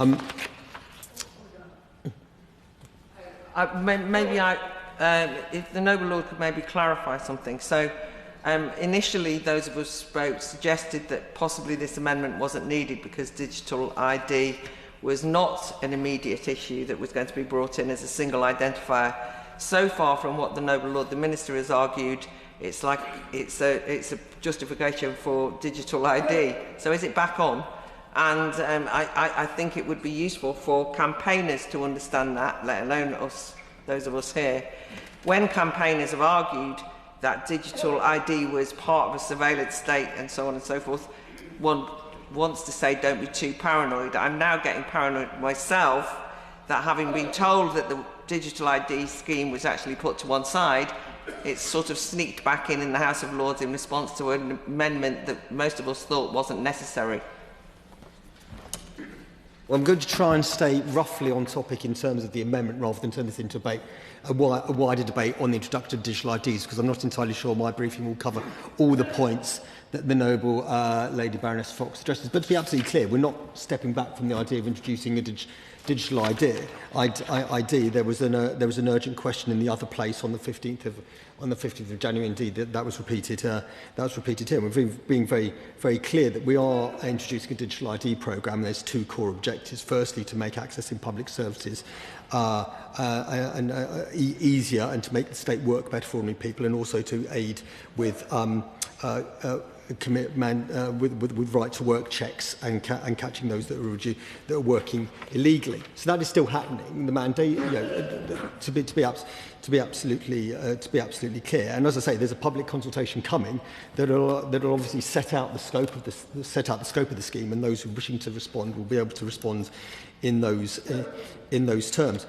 If the Noble Lord could maybe clarify something. So, initially, those of us spoke suggested that possibly this amendment wasn't needed because digital ID was not an immediate issue that was going to be brought in as a single identifier. So far from what the Noble Lord, the Minister, has argued, it's like it's a justification for digital ID. So is it back on? And I think it would be useful for campaigners to understand that, let alone us, those of us here. When campaigners have argued that digital ID was part of a surveillance state and so on and so forth, one wants to say don't be too paranoid. I'm now getting paranoid myself that having been told that the digital ID scheme was actually put to one side, it's sort of sneaked back in the House of Lords in response to an amendment that most of us thought wasn't necessary. Well, I'm going to try and stay roughly on topic in terms of the amendment rather than turn this into a wider debate on the introduction of digital IDs, because I'm not entirely sure my briefing will cover all the points that the Noble Lady Baroness Fox addresses. But to be absolutely clear, we're not stepping back from the idea of introducing a digital ID. There was an urgent question in the other place on the 15th of January. Indeed, that was repeated. That was repeated here. We're being very clear that we are introducing a digital ID programme. There's two core objectives. Firstly, to make accessing public services easier and to make the state work better for ordinary people, and also to aid with with right-to-work checks and catching those that are working illegally. So that is still happening. The mandate, to be absolutely clear. And as I say, there's a public consultation coming that'll obviously set out the scope of the scheme, and those who are wishing to respond will be able to respond in those terms.